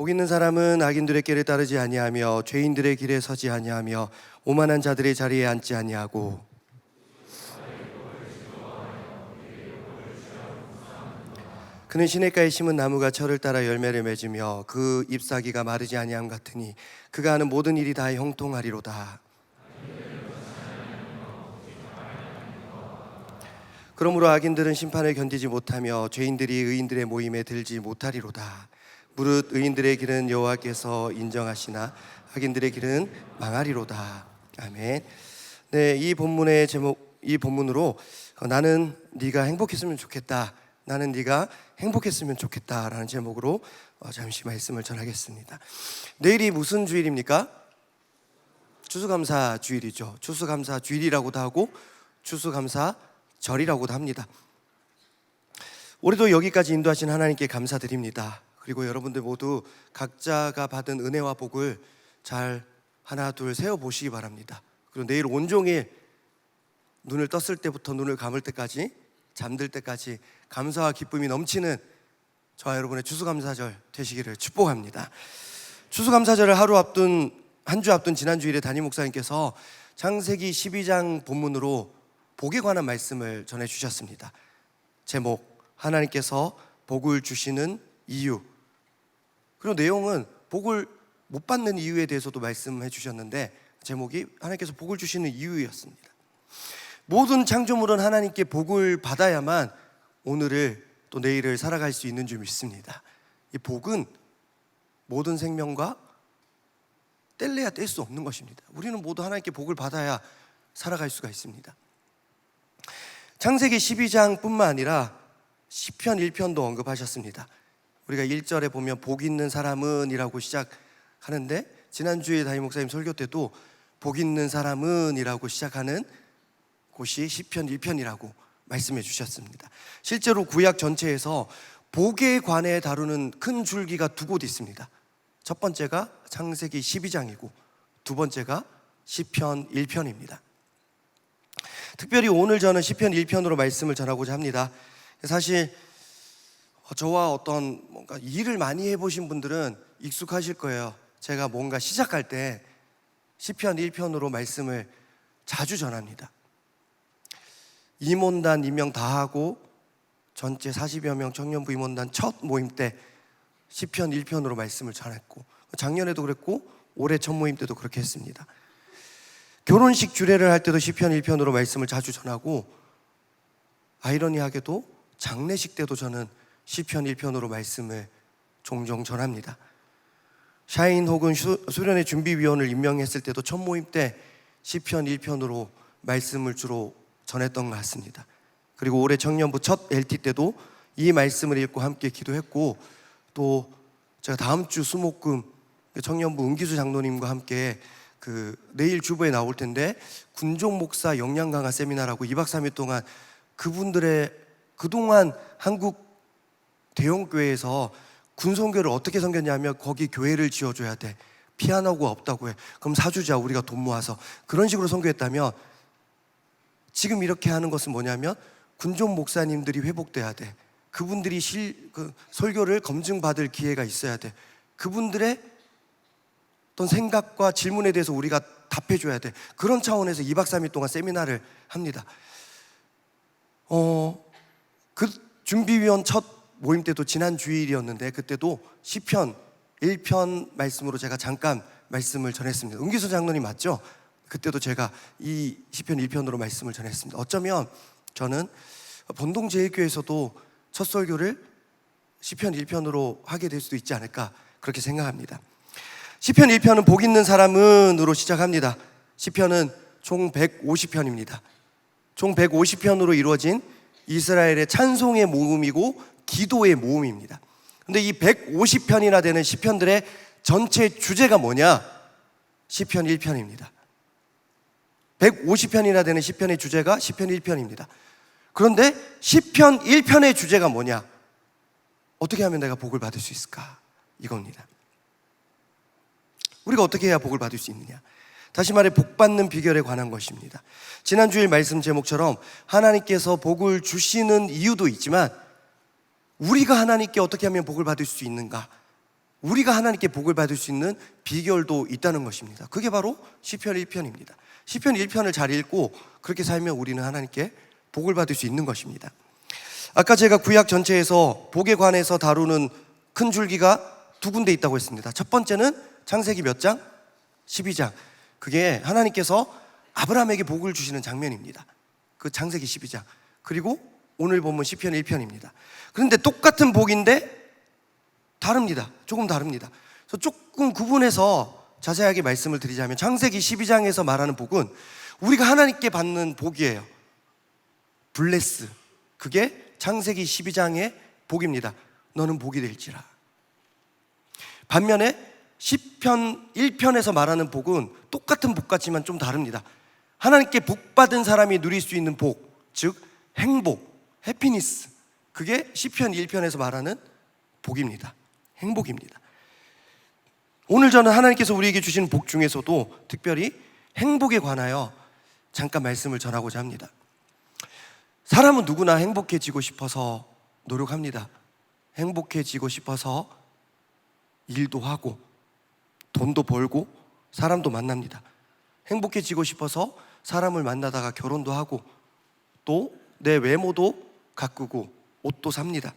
복 있는 사람은 악인들의 길을 따르지 아니하며 죄인들의 길에 서지 아니하며 오만한 자들의 자리에 앉지 아니하고 그는 시냇가에 심은 나무가 철을 따라 열매를 맺으며 그 잎사귀가 마르지 아니함 같으니 그가 하는 모든 일이 다 형통하리로다. 그러므로 악인들은 심판을 견디지 못하며 죄인들이 의인들의 모임에 들지 못하리로다. 무릇 의인들의 길은 여호와께서 인정하시나 악인들의 길은 망하리로다. 아멘. 네, 이 본문의 제목, 이 본문으로 나는 네가 행복했으면 좋겠다, 나는 네가 행복했으면 좋겠다라는 제목으로 잠시 말씀을 전하겠습니다. 내일이 무슨 주일입니까? 추수감사 주일이죠. 추수감사 주일이라고도 하고 추수감사절이라고도 합니다. 올해도 여기까지 인도하신 하나님께 감사드립니다. 그리고 여러분들 모두 각자가 받은 은혜와 복을 잘 하나 둘 세어보시기 바랍니다. 그리고 내일 온종일 눈을 떴을 때부터 눈을 감을 때까지, 잠들 때까지 감사와 기쁨이 넘치는 저와 여러분의 추수감사절 되시기를 축복합니다. 추수감사절을 한 주 앞둔 지난 주일에 담임 목사님께서 창세기 12장 본문으로 복에 관한 말씀을 전해주셨습니다. 제목, 하나님께서 복을 주시는 이유. 그리고 내용은 복을 못 받는 이유에 대해서도 말씀해 주셨는데 제목이 하나님께서 복을 주시는 이유였습니다. 모든 창조물은 하나님께 복을 받아야만 오늘을 또 내일을 살아갈 수 있는 줄 믿습니다. 이 복은 모든 생명과 뗄래야 뗄 수 없는 것입니다. 우리는 모두 하나님께 복을 받아야 살아갈 수가 있습니다. 창세기 12장뿐만 아니라 시편 1편도 언급하셨습니다. 우리가 1절에 보면 복 있는 사람은 이라고 시작하는데 지난주에 담임 목사님 설교 때도 복 있는 사람은 이라고 시작하는 곳이 시편 1편이라고 말씀해 주셨습니다. 실제로 구약 전체에서 복에 관해 다루는 큰 줄기가 두 곳 있습니다. 첫 번째가 창세기 12장이고 두 번째가 시편 1편입니다. 특별히 오늘 저는 시편 1편으로 말씀을 전하고자 합니다. 사실 저와 어떤 뭔가 일을 많이 해보신 분들은 익숙하실 거예요. 제가 뭔가 시작할 때 시편 1편으로 말씀을 자주 전합니다. 임원단 임명 다 하고 전체 40여 명 청년부 임원단 첫 모임 때 시편 1편으로 말씀을 전했고, 작년에도 그랬고 올해 첫 모임 때도 그렇게 했습니다. 결혼식 주례를 할 때도 시편 1편으로 말씀을 자주 전하고, 아이러니하게도 장례식 때도 저는 시편 1편으로 말씀을 종종 전합니다. 샤인 혹은 수련회 준비위원을 임명했을 때도 첫 모임 때 시편 1편으로 말씀을 주로 전했던 것 같습니다. 그리고 올해 청년부 첫 LT 때도 이 말씀을 읽고 함께 기도했고, 또 제가 다음 주 수목금 청년부 은기수 장로님과 함께 내일 주보에 나올 텐데 군종 목사 역량 강화 세미나라고 2박 3일 동안 그분들의 그동안 한국 대형교회에서 군선교를 어떻게 섬겼냐면 거기 교회를 지어줘야 돼, 피아노가 없다고 해, 그럼 사주자, 우리가 돈 모아서, 그런 식으로 선교했다면 지금 이렇게 하는 것은 뭐냐면 군종 목사님들이 회복돼야 돼. 그분들이 설교를 검증받을 기회가 있어야 돼. 그분들의 어떤 생각과 질문에 대해서 우리가 답해줘야 돼. 그런 차원에서 2박 3일 동안 세미나를 합니다. 그 준비위원 첫 모임 때도 지난 주일이었는데 그때도 시편 1편 말씀으로 제가 잠깐 말씀을 전했습니다. 은기수 장로님 맞죠? 그때도 제가 이 시편 1편으로 말씀을 전했습니다. 어쩌면 저는 본동제일교회에서도 첫 설교를 시편 1편으로 하게 될 수도 있지 않을까, 그렇게 생각합니다. 시편 1편은 복 있는 사람은으로 시작합니다. 시편은 총 150편입니다. 총 150편으로 이루어진 이스라엘의 찬송의 모음이고 기도의 모음입니다. 근데 이 150편이나 되는 시편들의 전체 주제가 뭐냐? 시편 1편입니다. 150편이나 되는 시편의 주제가 시편 1편입니다. 그런데 시편 1편의 주제가 뭐냐? 어떻게 하면 내가 복을 받을 수 있을까? 이겁니다. 우리가 어떻게 해야 복을 받을 수 있느냐? 다시 말해 복 받는 비결에 관한 것입니다. 지난주일 말씀 제목처럼 하나님께서 복을 주시는 이유도 있지만 우리가 하나님께 어떻게 하면 복을 받을 수 있는가? 우리가 하나님께 복을 받을 수 있는 비결도 있다는 것입니다. 그게 바로 시편 1편입니다. 시편 1편을 잘 읽고 그렇게 살면 우리는 하나님께 복을 받을 수 있는 것입니다. 아까 제가 구약 전체에서 복에 관해서 다루는 큰 줄기가 두 군데 있다고 했습니다. 첫 번째는 창세기 몇 장? 12장. 그게 하나님께서 아브라함에게 복을 주시는 장면입니다. 그 창세기 12장. 그리고 오늘 본문 시편 1편입니다. 그런데 똑같은 복인데 다릅니다. 조금 다릅니다. 그래서 조금 구분해서 자세하게 말씀을 드리자면 창세기 12장에서 말하는 복은 우리가 하나님께 받는 복이에요. 블레스. 그게 창세기 12장의 복입니다. 너는 복이 될지라. 반면에 시편 1편에서 말하는 복은 똑같은 복 같지만 좀 다릅니다. 하나님께 복 받은 사람이 누릴 수 있는 복, 즉 행복, 해피니스. 그게 시편 1편에서 말하는 복입니다. 행복입니다. 오늘 저는 하나님께서 우리에게 주신 복 중에서도 특별히 행복에 관하여 잠깐 말씀을 전하고자 합니다. 사람은 누구나 행복해지고 싶어서 노력합니다. 행복해지고 싶어서 일도 하고 돈도 벌고 사람도 만납니다. 행복해지고 싶어서 사람을 만나다가 결혼도 하고 또 내 외모도 가꾸고 옷도 삽니다.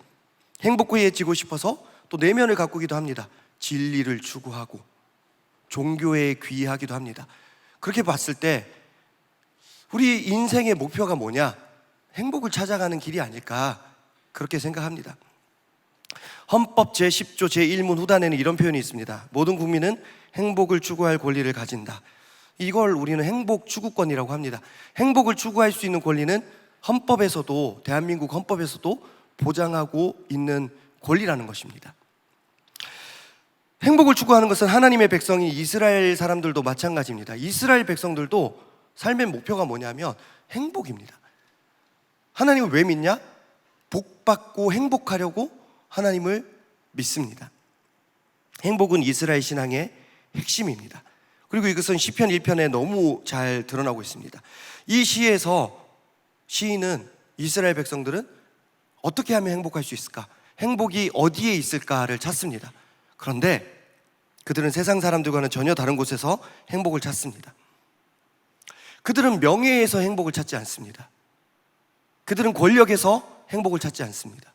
행복해지고 싶어서 또 내면을 가꾸기도 합니다. 진리를 추구하고 종교에 귀의하기도 합니다. 그렇게 봤을 때 우리 인생의 목표가 뭐냐? 행복을 찾아가는 길이 아닐까 그렇게 생각합니다. 헌법 제10조 제1문 후단에는 이런 표현이 있습니다. 모든 국민은 행복을 추구할 권리를 가진다. 이걸 우리는 행복 추구권이라고 합니다. 행복을 추구할 수 있는 권리는 헌법에서도, 대한민국 헌법에서도 보장하고 있는 권리라는 것입니다. 행복을 추구하는 것은 하나님의 백성인 이스라엘 사람들도 마찬가지입니다. 이스라엘 백성들도 삶의 목표가 뭐냐면 행복입니다. 하나님을 왜 믿냐? 복받고 행복하려고 하나님을 믿습니다. 행복은 이스라엘 신앙의 핵심입니다. 그리고 이것은 시편 1편에 너무 잘 드러나고 있습니다. 이 시에서 시인은 이스라엘 백성들은 어떻게 하면 행복할 수 있을까? 행복이 어디에 있을까를 찾습니다. 그런데 그들은 세상 사람들과는 전혀 다른 곳에서 행복을 찾습니다. 그들은 명예에서 행복을 찾지 않습니다. 그들은 권력에서 행복을 찾지 않습니다.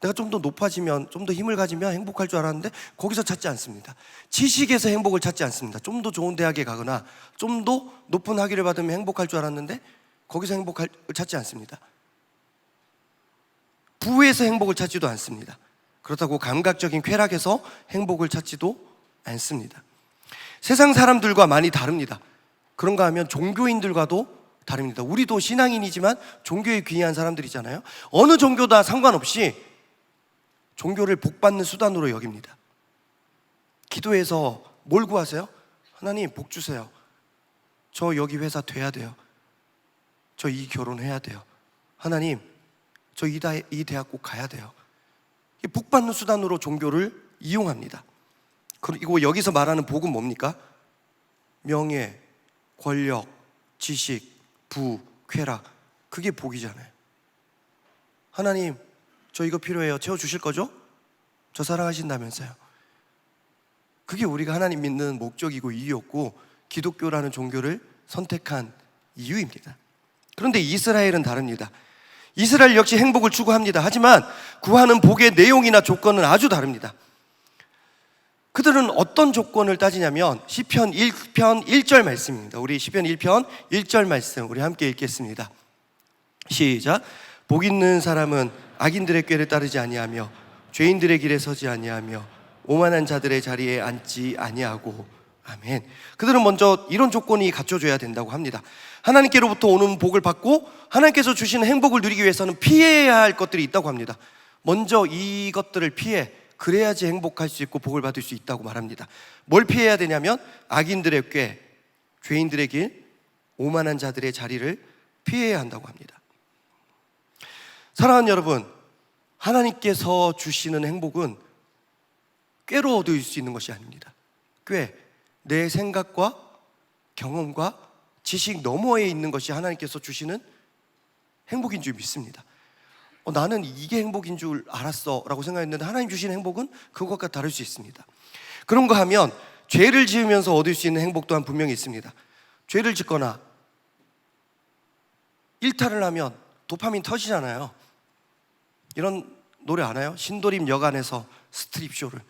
내가 좀 더 높아지면, 좀 더 힘을 가지면 행복할 줄 알았는데 거기서 찾지 않습니다. 지식에서 행복을 찾지 않습니다. 좀 더 좋은 대학에 가거나 좀 더 높은 학위를 받으면 행복할 줄 알았는데 거기서 행복을 찾지 않습니다. 부에서 행복을 찾지도 않습니다. 그렇다고 감각적인 쾌락에서 행복을 찾지도 않습니다. 세상 사람들과 많이 다릅니다. 그런가 하면 종교인들과도 다릅니다. 우리도 신앙인이지만 종교에 귀의한 사람들이잖아요. 어느 종교다 상관없이 종교를 복받는 수단으로 여깁니다. 기도해서 뭘 구하세요? 하나님 복 주세요. 저 여기 회사 돼야 돼요. 저 이 결혼해야 돼요. 하나님 저 이 대학 꼭 가야 돼요. 복받는 수단으로 종교를 이용합니다. 그리고 여기서 말하는 복은 뭡니까? 명예, 권력, 지식, 부, 쾌락. 그게 복이잖아요. 하나님 저 이거 필요해요. 채워주실 거죠? 저 사랑하신다면서요. 그게 우리가 하나님 믿는 목적이고 이유였고 기독교라는 종교를 선택한 이유입니다. 그런데 이스라엘은 다릅니다. 이스라엘 역시 행복을 추구합니다. 하지만 구하는 복의 내용이나 조건은 아주 다릅니다. 그들은 어떤 조건을 따지냐면 시편 1편 1절 말씀입니다. 우리 시편 1편 1절 말씀 우리 함께 읽겠습니다. 시작. 복 있는 사람은 악인들의 꾀를 따르지 아니하며 죄인들의 길에 서지 아니하며 오만한 자들의 자리에 앉지 아니하고. 아멘. 그들은 먼저 이런 조건이 갖춰져야 된다고 합니다. 하나님께로부터 오는 복을 받고 하나님께서 주시는 행복을 누리기 위해서는 피해야 할 것들이 있다고 합니다. 먼저 이것들을 피해 그래야지 행복할 수 있고 복을 받을 수 있다고 말합니다. 뭘 피해야 되냐면 악인들의 꾀, 죄인들의 길, 오만한 자들의 자리를 피해야 한다고 합니다. 사랑하는 여러분, 하나님께서 주시는 행복은 꾀로 얻을 수 있는 것이 아닙니다. 꾀, 내 생각과 경험과 지식 너머에 있는 것이 하나님께서 주시는 행복인 줄 믿습니다. 나는 이게 행복인 줄 알았어 라고 생각했는데 하나님 주시는 행복은 그것과 다를 수 있습니다. 그런 거 하면 죄를 지으면서 얻을 수 있는 행복 또한 분명히 있습니다. 죄를 짓거나 일탈을 하면 도파민 터지잖아요. 이런 노래 아나요? 신도림 여관에서 스트립쇼를.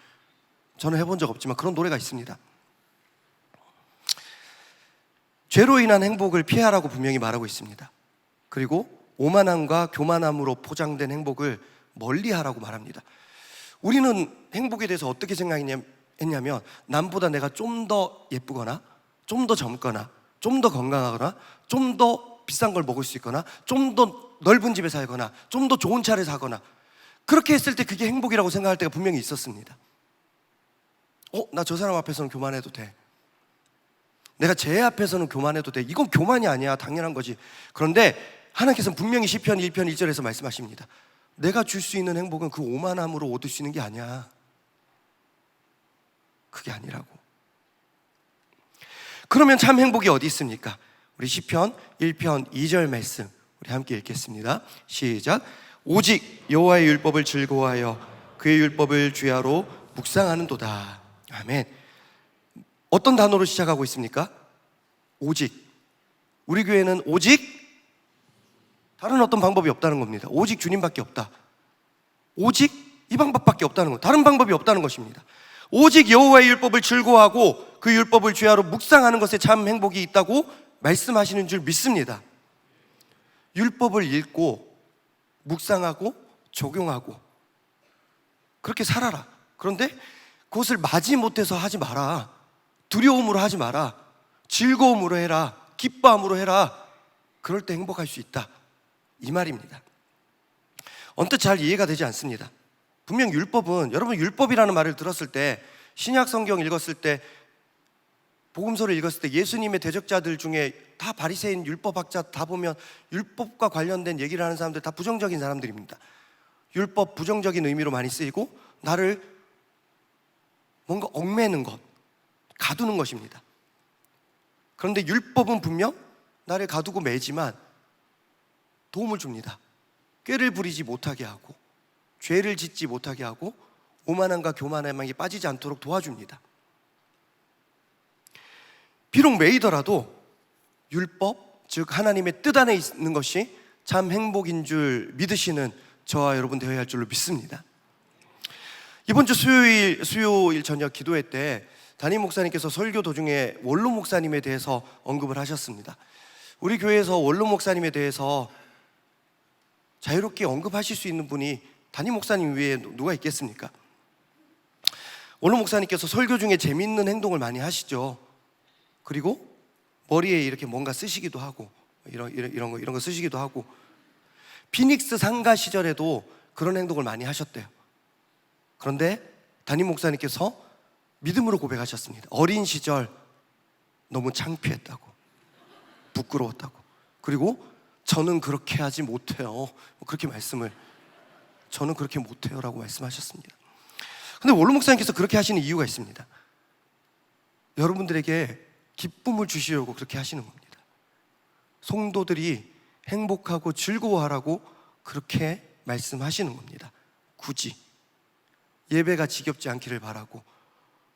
저는 해본 적 없지만 그런 노래가 있습니다. 죄로 인한 행복을 피하라고 분명히 말하고 있습니다. 그리고 오만함과 교만함으로 포장된 행복을 멀리하라고 말합니다. 우리는 행복에 대해서 어떻게 생각했냐면 남보다 내가 좀 더 예쁘거나 좀 더 젊거나 좀 더 건강하거나 좀 더 비싼 걸 먹을 수 있거나 좀 더 넓은 집에 살거나 좀 더 좋은 차를 사거나 그렇게 했을 때 그게 행복이라고 생각할 때가 분명히 있었습니다. 나 저 사람 앞에서는 교만해도 돼. 내가 쟤 앞에서는 교만해도 돼. 이건 교만이 아니야. 당연한 거지. 그런데 하나님께서는 분명히 시편 1편 1절에서 말씀하십니다. 내가 줄 수 있는 행복은 그 오만함으로 얻을 수 있는 게 아니야. 그게 아니라고. 그러면 참 행복이 어디 있습니까? 우리 시편 1편 2절 말씀 우리 함께 읽겠습니다. 시작. 오직 여호와의 율법을 즐거워하여 그의 율법을 주야로 묵상하는도다. 아멘. 어떤 단어로 시작하고 있습니까? 오직. 우리 교회는 오직 다른 어떤 방법이 없다는 겁니다. 오직 주님밖에 없다. 오직 이 방법밖에 없다는 것. 다른 방법이 없다는 것입니다. 오직 여호와의 율법을 즐거워하고 그 율법을 주야로 묵상하는 것에 참 행복이 있다고 말씀하시는 줄 믿습니다. 율법을 읽고 묵상하고 적용하고 그렇게 살아라. 그런데 그것을 마지못해서 하지 마라. 두려움으로 하지 마라. 즐거움으로 해라. 기뻐함으로 해라. 그럴 때 행복할 수 있다. 이 말입니다. 언뜻 잘 이해가 되지 않습니다. 분명 율법은, 여러분 율법이라는 말을 들었을 때, 신약 성경 읽었을 때, 복음서를 읽었을 때 예수님의 대적자들 중에 다 바리새인 율법학자 다 보면 율법과 관련된 얘기를 하는 사람들 다 부정적인 사람들입니다. 율법 부정적인 의미로 많이 쓰이고 나를 뭔가 얽매는 것, 가두는 것입니다. 그런데 율법은 분명 나를 가두고 매지만 도움을 줍니다. 꾀를 부리지 못하게 하고 죄를 짓지 못하게 하고 오만함과 교만함에 빠지지 않도록 도와줍니다. 비록 매이더라도 율법, 즉 하나님의 뜻 안에 있는 것이 참 행복인 줄 믿으시는 저와 여러분 되어야 할 줄로 믿습니다. 이번 주 수요일 저녁 기도회 때 담임 목사님께서 설교 도중에 원로 목사님에 대해서 언급을 하셨습니다. 우리 교회에서 원로 목사님에 대해서 자유롭게 언급하실 수 있는 분이 담임 목사님 외에 누가 있겠습니까? 원로 목사님께서 설교 중에 재미있는 행동을 많이 하시죠. 그리고 머리에 이렇게 뭔가 쓰시기도 하고 이런 거 쓰시기도 하고 피닉스 상가 시절에도 그런 행동을 많이 하셨대요. 그런데 담임 목사님께서 믿음으로 고백하셨습니다. 어린 시절 너무 창피했다고, 부끄러웠다고, 그리고 저는 그렇게 하지 못해요. 그렇게 저는 그렇게 못해요 라고 말씀하셨습니다. 근데 원로 목사님께서 그렇게 하시는 이유가 있습니다. 여러분들에게 기쁨을 주시려고 그렇게 하시는 겁니다. 성도들이 행복하고 즐거워하라고 그렇게 말씀하시는 겁니다. 굳이 예배가 지겹지 않기를 바라고,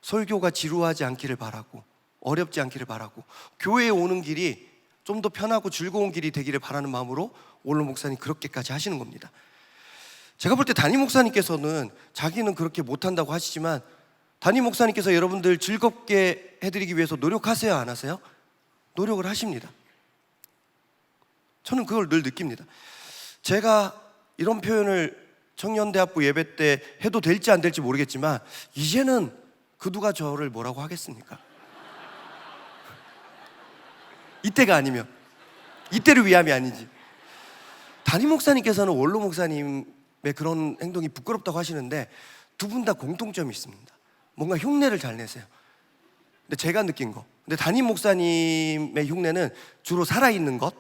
설교가 지루하지 않기를 바라고, 어렵지 않기를 바라고, 교회에 오는 길이 좀 더 편하고 즐거운 길이 되기를 바라는 마음으로 원로 목사님 그렇게까지 하시는 겁니다. 제가 볼 때 담임 목사님께서는 자기는 그렇게 못한다고 하시지만 담임 목사님께서 여러분들 즐겁게 해드리기 위해서 노력하세요, 안 하세요? 노력을 하십니다. 저는 그걸 늘 느낍니다. 제가 이런 표현을 청년대학부 예배 때 해도 될지 안 될지 모르겠지만 이제는 그 누가 저를 뭐라고 하겠습니까? 이때가 아니면, 이때를 위함이 아니지. 담임 목사님께서는 원로 목사님의 그런 행동이 부끄럽다고 하시는데 두 분 다 공통점이 있습니다. 뭔가 흉내를 잘 내세요. 근데 제가 느낀 거, 근데 담임 목사님의 흉내는 주로 살아있는 것.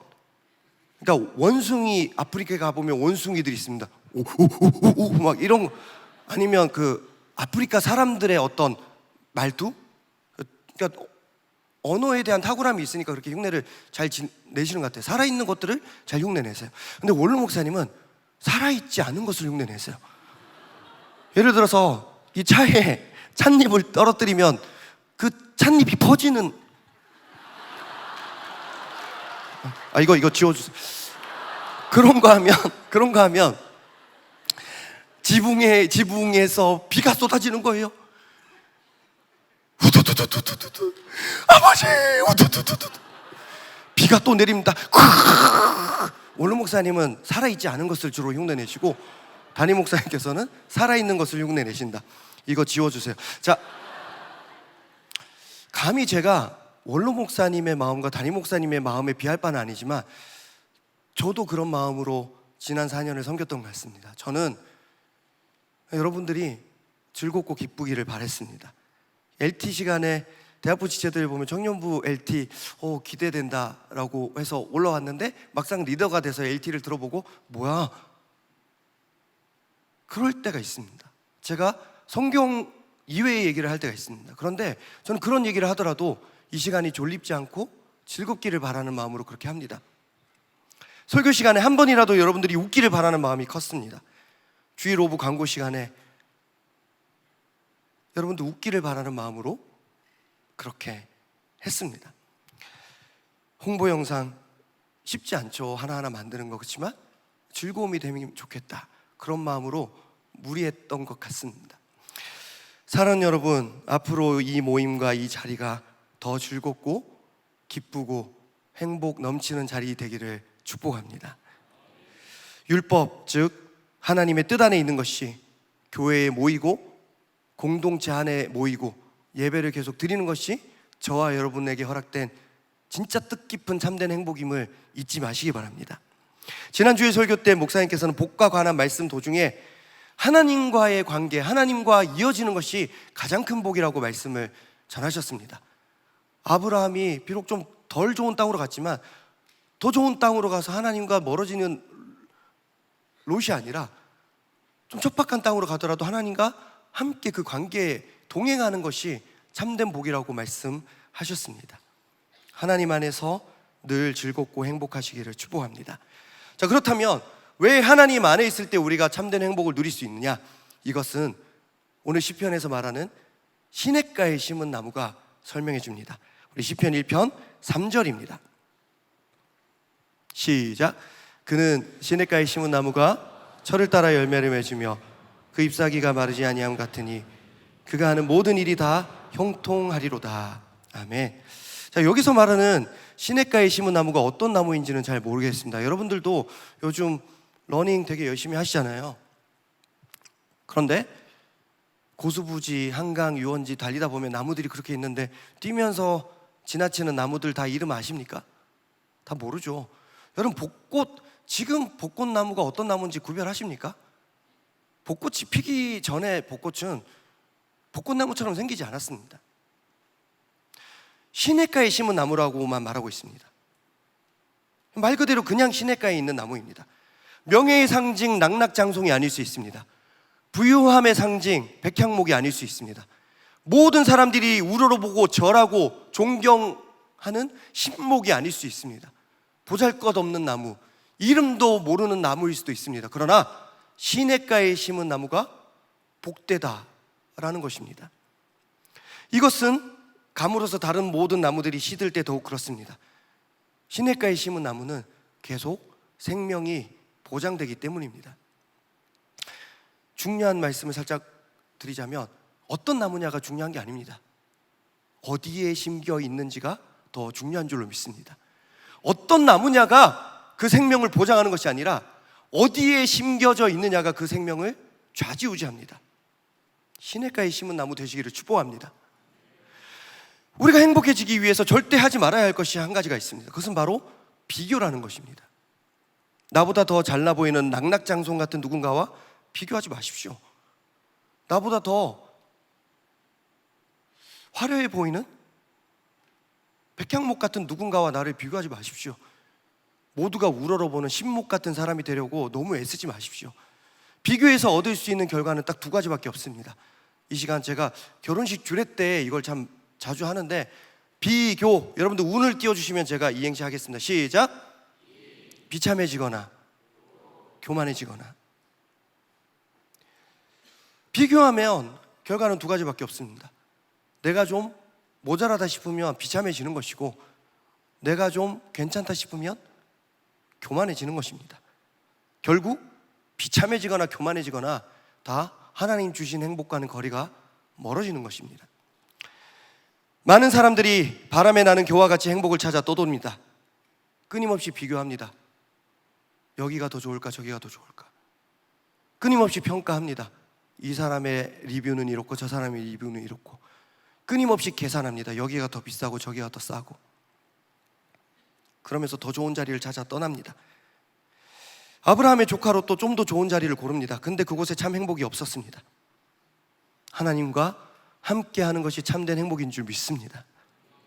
그러니까 원숭이, 아프리카에 가보면 원숭이들이 있습니다. 오오오오 막 이런 거. 아니면 그 아프리카 사람들의 어떤 말투, 그러니까 언어에 대한 탁월함이 있으니까 그렇게 흉내를 잘 내시는 것 같아요. 살아있는 것들을 잘 흉내내세요. 근데 원로 목사님은 살아있지 않은 것을 흉내내세요. 예를 들어서 이 차에 찻잎을 떨어뜨리면 그 찻잎이 퍼지는, 이거 지워주세요. 그런 거 하면 지붕에서 비가 쏟아지는 거예요. 우두두두두두두, 아버지 우두두두두, 비가 또 내립니다. 원로 목사님은 살아있지 않은 것을 주로 흉내내시고, 담임 목사님께서는 살아있는 것을 흉내내신다. 이거 지워주세요. 자, 감히 제가 원로 목사님의 마음과 담임 목사님의 마음에 비할 바는 아니지만 저도 그런 마음으로 지난 4년을 섬겼던 것 같습니다. 저는 여러분들이 즐겁고 기쁘기를 바랬습니다. LT 시간에 대학부 지체들 보면 청년부 LT 기대된다라고 해서 올라왔는데 막상 리더가 돼서 LT를 들어보고 뭐야? 그럴 때가 있습니다. 제가 성경 이외의 얘기를 할 때가 있습니다. 그런데 저는 그런 얘기를 하더라도 이 시간이 졸립지 않고 즐겁기를 바라는 마음으로 그렇게 합니다. 설교 시간에 한 번이라도 여러분들이 웃기를 바라는 마음이 컸습니다. 주일 오후 광고 시간에 여러분들 웃기를 바라는 마음으로 그렇게 했습니다. 홍보 영상 쉽지 않죠. 하나하나 만드는 거. 그렇지만 즐거움이 되면 좋겠다, 그런 마음으로 무리했던 것 같습니다. 사랑하는 여러분, 앞으로 이 모임과 이 자리가 더 즐겁고 기쁘고 행복 넘치는 자리 되기를 축복합니다. 율법, 즉 하나님의 뜻 안에 있는 것이 교회에 모이고 공동체 안에 모이고 예배를 계속 드리는 것이 저와 여러분에게 허락된 진짜 뜻깊은 참된 행복임을 잊지 마시기 바랍니다. 지난주에 설교 때 목사님께서는 복과 관한 말씀 도중에 하나님과의 관계, 하나님과 이어지는 것이 가장 큰 복이라고 말씀을 전하셨습니다. 아브라함이 비록 좀 덜 좋은 땅으로 갔지만 더 좋은 땅으로 가서 하나님과 멀어지는 롯이 아니라 좀 척박한 땅으로 가더라도 하나님과 함께 그 관계에 동행하는 것이 참된 복이라고 말씀하셨습니다. 하나님 안에서 늘 즐겁고 행복하시기를 축복합니다. 자, 그렇다면 왜 하나님 안에 있을 때 우리가 참된 행복을 누릴 수 있느냐? 이것은 오늘 시편에서 말하는 시냇가에 심은 나무가 설명해 줍니다. 우리 시편 1편 3절입니다. 시작. 그는 시냇가에 심은 나무가 철을 따라 열매를 맺으며 그 잎사귀가 마르지 아니함 같으니 그가 하는 모든 일이 다 형통하리로다. 아멘. 자, 여기서 말하는 시냇가에 심은 나무가 어떤 나무인지는 잘 모르겠습니다. 여러분들도 요즘 러닝 되게 열심히 하시잖아요. 그런데 고수부지, 한강, 유원지 달리다 보면 나무들이 그렇게 있는데 뛰면서 지나치는 나무들 다 이름 아십니까? 다 모르죠. 여러분, 지금 벚꽃나무가 어떤 나무인지 구별하십니까? 벚꽃이 피기 전에 벚꽃은 벚꽃나무처럼 생기지 않았습니다. 시냇가에 심은 나무라고만 말하고 있습니다. 말 그대로 그냥 시냇가에 있는 나무입니다. 명예의 상징 낙낙장송이 아닐 수 있습니다. 부유함의 상징 백향목이 아닐 수 있습니다. 모든 사람들이 우러러보고 절하고 존경하는 신목이 아닐 수 있습니다. 보잘것없는 나무, 이름도 모르는 나무일 수도 있습니다. 그러나 시냇가에 심은 나무가 복되다라는 것입니다. 이것은 가물어서 다른 모든 나무들이 시들 때 더욱 그렇습니다. 시냇가에 심은 나무는 계속 생명이 보장되기 때문입니다. 중요한 말씀을 살짝 드리자면 어떤 나무냐가 중요한 게 아닙니다. 어디에 심겨 있는지가 더 중요한 줄로 믿습니다. 어떤 나무냐가 그 생명을 보장하는 것이 아니라 어디에 심겨져 있느냐가 그 생명을 좌지우지합니다. 시냇가에 심은 나무 되시기를 축복합니다. 우리가 행복해지기 위해서 절대 하지 말아야 할 것이 한 가지가 있습니다. 그것은 바로 비교라는 것입니다. 나보다 더 잘나 보이는 낙낙장송 같은 누군가와 비교하지 마십시오. 나보다 더 화려해 보이는 백향목 같은 누군가와 나를 비교하지 마십시오. 모두가 우러러보는 신목 같은 사람이 되려고 너무 애쓰지 마십시오. 비교해서 얻을 수 있는 결과는 딱 두 가지밖에 없습니다. 이 시간 제가 결혼식 주례 때 이걸 참 자주 하는데, 비교, 여러분들 운을 띄워주시면 제가 이행시 하겠습니다. 시작. 비참해지거나 교만해지거나. 비교하면 결과는 두 가지밖에 없습니다. 내가 좀 모자라다 싶으면 비참해지는 것이고, 내가 좀 괜찮다 싶으면 교만해지는 것입니다. 결국 비참해지거나 교만해지거나 다 하나님 주신 행복과는 거리가 멀어지는 것입니다. 많은 사람들이 바람에 나는 교와 같이 행복을 찾아 떠돕니다. 끊임없이 비교합니다. 여기가 더 좋을까 저기가 더 좋을까. 끊임없이 평가합니다. 이 사람의 리뷰는 이렇고 저 사람의 리뷰는 이렇고. 끊임없이 계산합니다. 여기가 더 비싸고 저기가 더 싸고. 그러면서 더 좋은 자리를 찾아 떠납니다. 아브라함의 조카 롯도 좀 더 좋은 자리를 고릅니다. 근데 그곳에 참 행복이 없었습니다. 하나님과 함께하는 것이 참된 행복인 줄 믿습니다.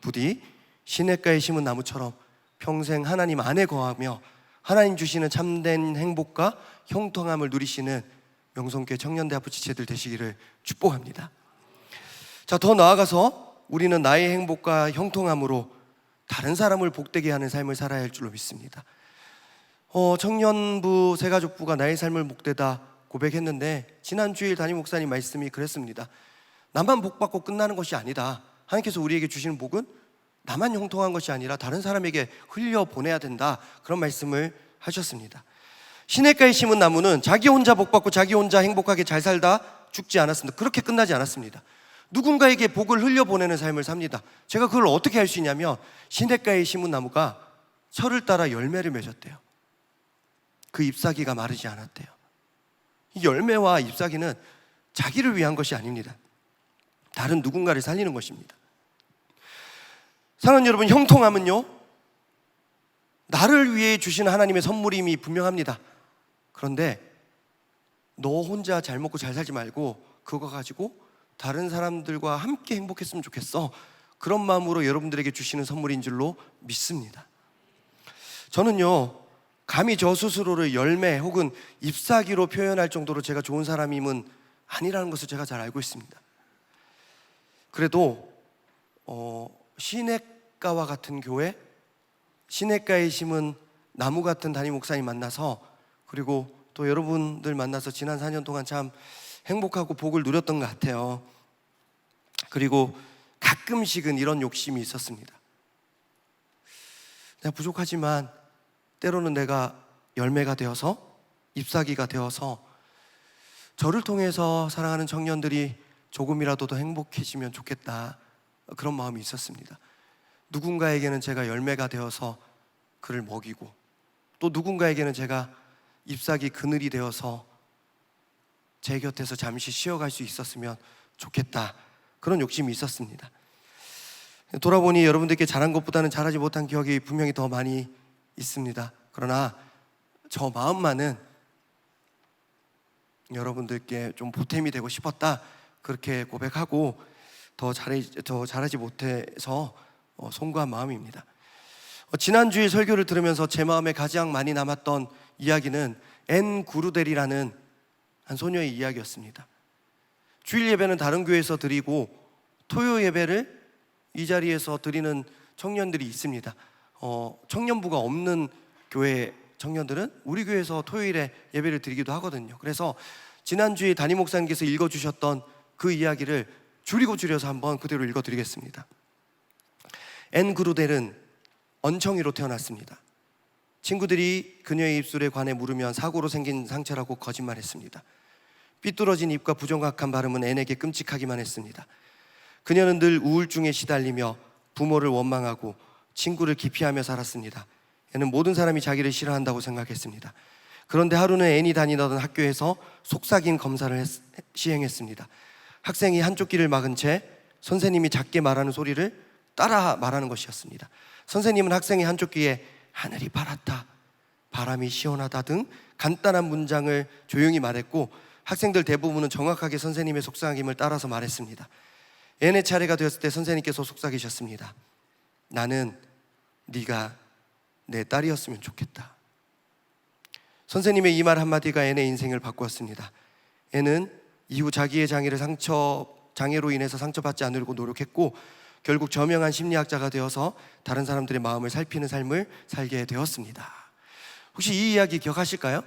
부디 시냇가에 심은 나무처럼 평생 하나님 안에 거하며 하나님 주시는 참된 행복과 형통함을 누리시는 명성교회 청년대학부 지체들 되시기를 축복합니다. 자, 더 나아가서 우리는 나의 행복과 형통함으로 다른 사람을 복되게 하는 삶을 살아야 할 줄로 믿습니다. 청년부 새가족부가 나의 삶을 복되다 고백했는데, 지난 주일 담임 목사님 말씀이 그랬습니다. 나만 복받고 끝나는 것이 아니다. 하나님께서 우리에게 주시는 복은 나만 형통한 것이 아니라 다른 사람에게 흘려보내야 된다. 그런 말씀을 하셨습니다. 시냇가에 심은 나무는 자기 혼자 복받고 자기 혼자 행복하게 잘 살다 죽지 않았습니다. 그렇게 끝나지 않았습니다. 누군가에게 복을 흘려보내는 삶을 삽니다. 제가 그걸 어떻게 할 수 있냐면, 시냇가에 심은 나무가 철을 따라 열매를 맺었대요. 그 잎사귀가 마르지 않았대요. 이 열매와 잎사귀는 자기를 위한 것이 아닙니다. 다른 누군가를 살리는 것입니다. 사랑하는 여러분, 형통함은요, 나를 위해 주신 하나님의 선물임이 분명합니다. 그런데 너 혼자 잘 먹고 잘 살지 말고 그거 가지고 다른 사람들과 함께 행복했으면 좋겠어. 그런 마음으로 여러분들에게 주시는 선물인 줄로 믿습니다. 저는요, 감히 저 스스로를 열매 혹은 잎사귀로 표현할 정도로 제가 좋은 사람임은 아니라는 것을 제가 잘 알고 있습니다. 그래도 시냇가와 같은 교회, 시냇가에 심은 나무 같은 담임 목사님 만나서, 그리고 또 여러분들 만나서 지난 4년 동안 참 행복하고 복을 누렸던 것 같아요. 그리고 가끔씩은 이런 욕심이 있었습니다. 내가 부족하지만 때로는 내가 열매가 되어서, 잎사귀가 되어서 저를 통해서 사랑하는 청년들이 조금이라도 더 행복해지면 좋겠다. 그런 마음이 있었습니다. 누군가에게는 제가 열매가 되어서 그를 먹이고, 또 누군가에게는 제가 잎사귀 그늘이 되어서 제 곁에서 잠시 쉬어갈 수 있었으면 좋겠다. 그런 욕심이 있었습니다. 돌아보니 여러분들께 잘한 것보다는 잘하지 못한 기억이 분명히 더 많이 있습니다. 그러나 저 마음만은 여러분들께 좀 보탬이 되고 싶었다. 그렇게 고백하고 더 잘하지 못해서 송구한 마음입니다. 지난주에 설교를 들으면서 제 마음에 가장 많이 남았던 이야기는 앤 구루델이라는 한 소녀의 이야기였습니다. 주일 예배는 다른 교회에서 드리고 토요 예배를 이 자리에서 드리는 청년들이 있습니다. 청년부가 없는 교회 청년들은 우리 교회에서 토요일에 예배를 드리기도 하거든요. 그래서 지난주에 담임 목사님께서 읽어주셨던 그 이야기를 줄여서 한번 그대로 읽어드리겠습니다. 앤 그루델은 언청이로 태어났습니다. 친구들이 그녀의 입술에 관해 물으면 사고로 생긴 상처라고 거짓말했습니다. 삐뚤어진 입과 부정확한 발음은 앤에게 끔찍하기만 했습니다. 그녀는 늘 우울증에 시달리며 부모를 원망하고 친구를 기피하며 살았습니다. 앤은 모든 사람이 자기를 싫어한다고 생각했습니다. 그런데 하루는 앤이 다니던 학교에서 속삭임 검사를 시행했습니다. 학생이 한쪽 귀를 막은 채 선생님이 작게 말하는 소리를 따라 말하는 것이었습니다. 선생님은 학생의 한쪽 귀에 하늘이 파랗다, 바람이 시원하다 등 간단한 문장을 조용히 말했고, 학생들 대부분은 정확하게 선생님의 속삭임을 따라서 말했습니다. 앤의 차례가 되었을 때 선생님께서 속삭이셨습니다. 나는 네가 내 딸이었으면 좋겠다. 선생님의 이 말 한마디가 앤의 인생을 바꾸었습니다. 앤은 이후 자기의 장애로 인해서 상처받지 않으려고 노력했고, 결국 저명한 심리학자가 되어서 다른 사람들의 마음을 살피는 삶을 살게 되었습니다. 혹시 이 이야기 기억하실까요?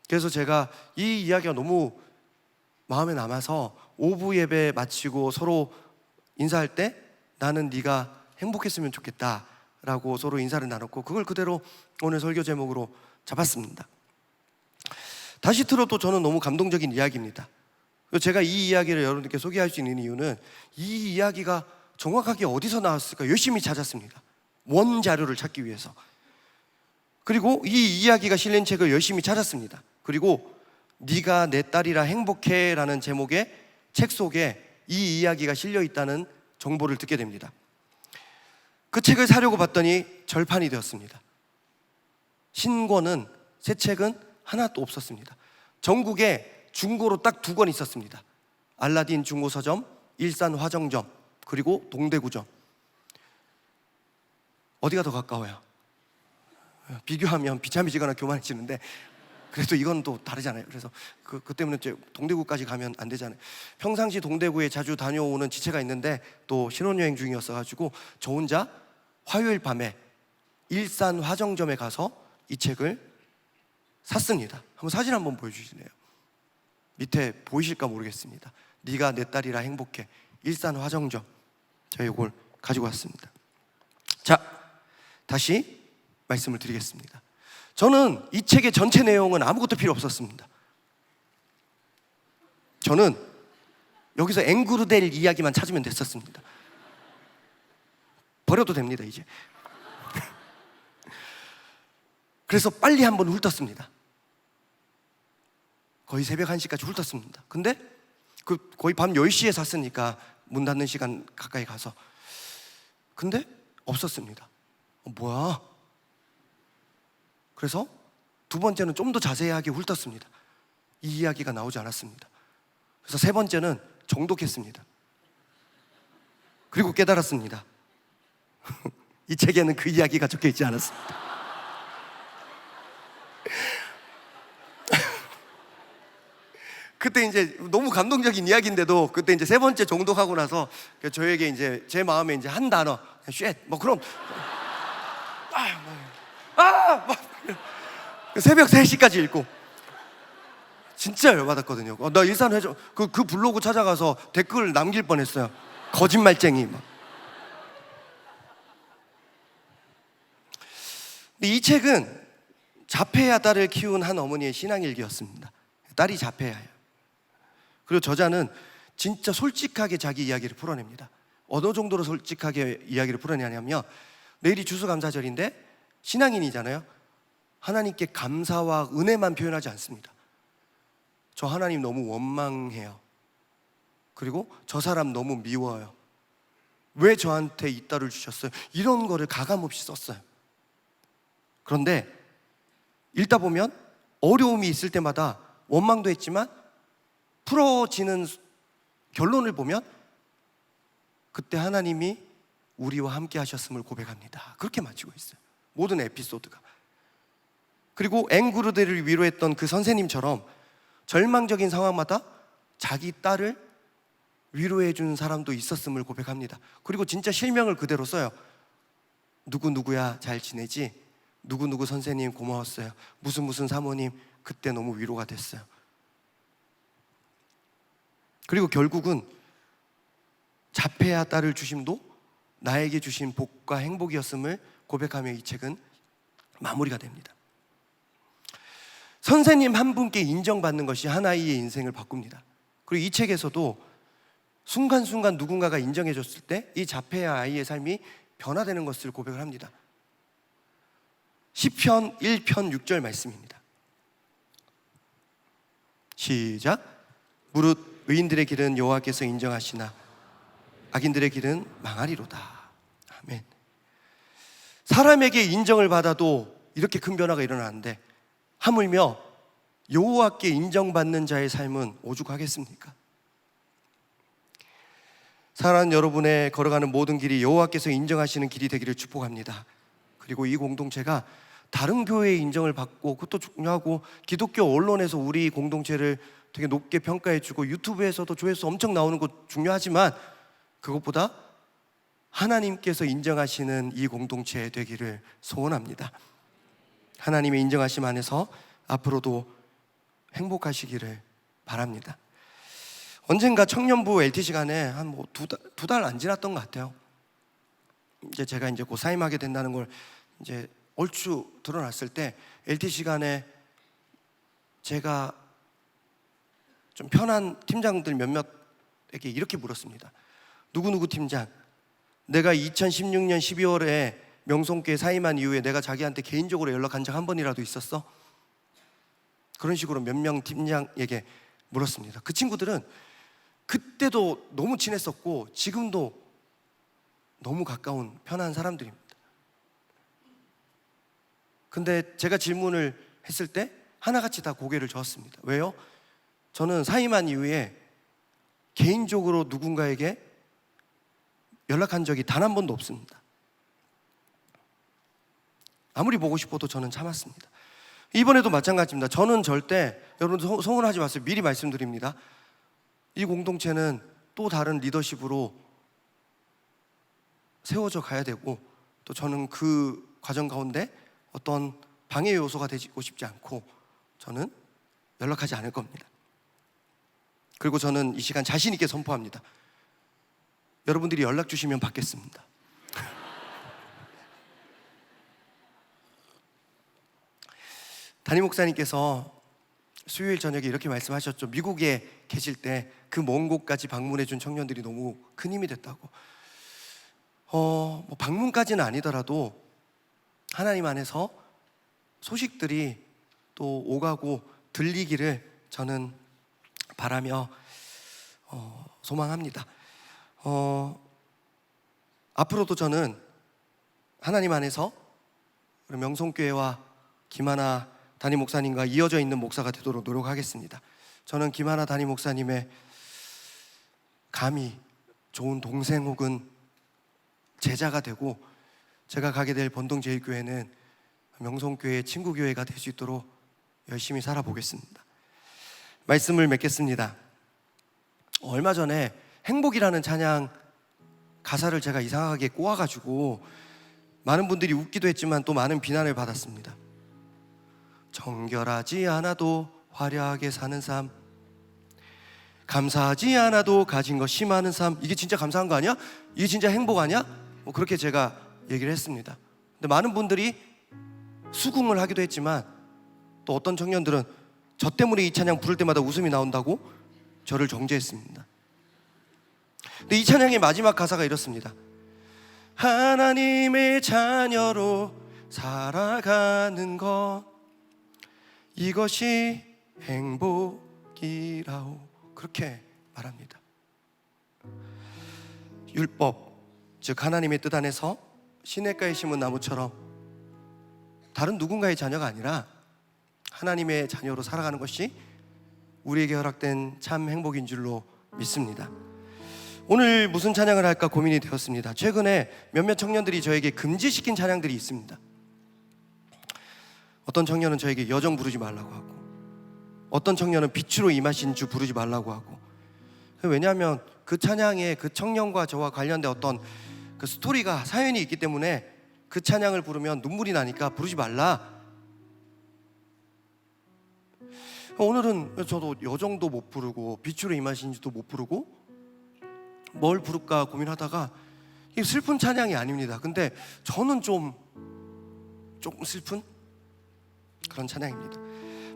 그래서 제가 이 이야기가 너무 마음에 남아서 오부 예배 마치고 서로 인사할 때 나는 네가 행복했으면 좋겠다 라고 서로 인사를 나눴고, 그걸 그대로 오늘 설교 제목으로 잡았습니다. 다시 들어도 저는 너무 감동적인 이야기입니다. 제가 이 이야기를 여러분들께 소개할 수 있는 이유는 이 이야기가 정확하게 어디서 나왔을까 열심히 찾았습니다. 원 자료를 찾기 위해서. 그리고 이 이야기가 실린 책을 열심히 찾았습니다. 그리고 네가 내 딸이라 행복해 라는 제목의 책 속에 이 이야기가 실려 있다는 정보를 듣게 됩니다. 그 책을 사려고 봤더니 절판이 되었습니다. 신권은, 새 책은 하나도 없었습니다. 전국에 중고로 딱 2권 있었습니다. 알라딘 중고서점, 일산 화정점, 그리고 동대구점. 어디가 더 가까워요? 비교하면 비참해지거나 교만해지는데, 그래도 이건 또 다르잖아요. 그래서 그 때문에 동대구까지 가면 안 되잖아요. 평상시 동대구에 자주 다녀오는 지체가 있는데 또 신혼여행 중이었어가지고 저 혼자 화요일 밤에 일산 화정점에 가서 이 책을 샀습니다. 한번 사진 한번 보여주시네요. 밑에 보이실까 모르겠습니다. 네가 내 딸이라 행복해, 일산 화정점. 제가 이걸 가지고 왔습니다. 자, 다시 말씀을 드리겠습니다. 저는 이 책의 전체 내용은 아무것도 필요 없었습니다. 저는 여기서 앵그루델 이야기만 찾으면 됐었습니다. 버려도 됩니다 이제. 그래서 빨리 한번 훑었습니다. 거의 새벽 1시까지 훑었습니다. 근데 거의 밤 10시에 샀으니까 문 닫는 시간 가까이 가서, 근데 없었습니다. 뭐야? 그래서 2번째는 좀 더 자세하게 훑었습니다. 이 이야기가 나오지 않았습니다. 그래서 3번째는 정독했습니다. 그리고 깨달았습니다. 이 책에는 그 이야기가 적혀 있지 않았습니다. 그때 이제 너무 감동적인 이야기인데도 그때 이제 3번째 정독하고 나서 저에게 이제 제 마음에 이제 한 단어, 쉣, 뭐 그럼 새벽 3시까지 읽고 진짜 열받았거든요. 나 일산회점 그 블로그 찾아가서 댓글 남길 뻔했어요. 거짓말쟁이 막. 근데 이 책은 자폐아 딸을 키운 한 어머니의 신앙일기였습니다. 딸이 자폐아예요. 그리고 저자는 진짜 솔직하게 자기 이야기를 풀어냅니다. 어느 정도로 솔직하게 이야기를 풀어내냐면, 내일이 추수감사절인데 신앙인이잖아요. 하나님께 감사와 은혜만 표현하지 않습니다. 저 하나님 너무 원망해요. 그리고 저 사람 너무 미워요. 왜 저한테 이 딸을 주셨어요? 이런 거를 가감없이 썼어요. 그런데 읽다 보면 어려움이 있을 때마다 원망도 했지만 풀어지는 결론을 보면 그때 하나님이 우리와 함께 하셨음을 고백합니다. 그렇게 마치고 있어요. 모든 에피소드가. 그리고 앵그루델을 위로했던 그 선생님처럼 절망적인 상황마다 자기 딸을 위로해 준 사람도 있었음을 고백합니다. 그리고 진짜 실명을 그대로 써요. 누구누구야 잘 지내지? 누구누구 선생님 고마웠어요. 무슨 사모님 그때 너무 위로가 됐어요. 그리고 결국은 자폐아 딸을 주심도 나에게 주신 복과 행복이었음을 고백하며 이 책은 마무리가 됩니다. 선생님 한 분께 인정받는 것이 한 아이의 인생을 바꿉니다. 그리고 이 책에서도 순간순간 누군가가 인정해 줬을 때 이 자폐아 아이의 삶이 변화되는 것을 고백을 합니다. 시편 1편 6절 말씀입니다. 시작. 무릇 의인들의 길은 여호와께서 인정하시나 악인들의 길은 망하리로다. 아멘. 사람에게 인정을 받아도 이렇게 큰 변화가 일어나는데 하물며 여호와께 인정받는 자의 삶은 오죽하겠습니까? 사랑하는 여러분의 걸어가는 모든 길이 여호와께서 인정하시는 길이 되기를 축복합니다. 그리고 이 공동체가 다른 교회의 인정을 받고, 그것도 중요하고, 기독교 언론에서 우리 공동체를 되게 높게 평가해주고 유튜브에서도 조회수 엄청 나오는 거 중요하지만 그것보다 하나님께서 인정하시는 이 공동체 되기를 소원합니다. 하나님의 인정하심 안에서 앞으로도 행복하시기를 바랍니다. 언젠가 청년부 LT 시간에 한 뭐 두 달 안 지났던 것 같아요. 이제 제가 이제 곧 사임하게 된다는 걸 이제 얼추 드러났을 때 LT 시간에 제가 좀 편한 팀장들 몇몇에게 이렇게 물었습니다. 누구누구 팀장, 내가 2016년 12월에 명성교회 사임한 이후에 내가 자기한테 개인적으로 연락한 적 한 번이라도 있었어? 그런 식으로 몇 명 팀장에게 물었습니다. 그 친구들은 그때도 너무 친했었고 지금도 너무 가까운 편한 사람들입니다. 근데 제가 질문을 했을 때 하나같이 다 고개를 저었습니다. 왜요? 저는 사임한 이후에 개인적으로 누군가에게 연락한 적이 단 한 번도 없습니다. 아무리 보고 싶어도 저는 참았습니다. 이번에도 마찬가지입니다. 저는 절대, 여러분 소원하지 마세요. 미리 말씀드립니다. 이 공동체는 또 다른 리더십으로 세워져 가야 되고, 또 저는 그 과정 가운데 어떤 방해 요소가 되고 싶지 않고 저는 연락하지 않을 겁니다. 그리고 저는 이 시간 자신 있게 선포합니다. 여러분들이 연락 주시면 받겠습니다. 담임 목사님께서 수요일 저녁에 이렇게 말씀하셨죠. 미국에 계실 때 그 먼 곳까지 방문해 준 청년들이 너무 큰 힘이 됐다고. 뭐 방문까지는 아니더라도 하나님 안에서 소식들이 또 오가고 들리기를 저는 바라며 소망합니다. 앞으로도 저는 하나님 안에서 우리 명성교회와 김하나 담임 목사님과 이어져 있는 목사가 되도록 노력하겠습니다. 저는 김하나 담임 목사님의 감히 좋은 동생 혹은 제자가 되고, 제가 가게 될 번동제일교회는 명성교회의 친구교회가 될 수 있도록 열심히 살아보겠습니다. 말씀을 맺겠습니다. 얼마 전에 행복이라는 찬양 가사를 제가 이상하게 꼬아가지고 많은 분들이 웃기도 했지만 또 많은 비난을 받았습니다. 정결하지 않아도 화려하게 사는 삶, 감사하지 않아도 가진 것이 많은 삶, 이게 진짜 감사한 거 아니야? 이게 진짜 행복 아니야? 뭐 그렇게 제가 얘기를 했습니다. 근데 많은 분들이 수긍을 하기도 했지만 또 어떤 청년들은 저 때문에 이 찬양 부를 때마다 웃음이 나온다고 저를 정죄했습니다. 근데 이 찬양의 마지막 가사가 이렇습니다. 하나님의 자녀로 살아가는 것, 이것이 행복이라오. 그렇게 말합니다. 율법, 즉 하나님의 뜻 안에서 시냇가에 심은 나무처럼 다른 누군가의 자녀가 아니라 하나님의 자녀로 살아가는 것이 우리에게 허락된 참 행복인 줄로 믿습니다. 오늘 무슨 찬양을 할까 고민이 되었습니다. 최근에 몇몇 청년들이 저에게 금지시킨 찬양들이 있습니다. 어떤 청년은 저에게 여정 부르지 말라고 하고, 어떤 청년은 빛으로 임하신 주 부르지 말라고 하고. 왜냐하면 그 찬양에 그 청년과 저와 관련된 어떤 그 스토리가, 사연이 있기 때문에 그 찬양을 부르면 눈물이 나니까 부르지 말라. 오늘은 저도 여정도 못 부르고 빛으로 임하신 주도 못 부르고 뭘 부를까 고민하다가, 이 슬픈 찬양이 아닙니다. 근데 저는 조금 슬픈 그런 찬양입니다.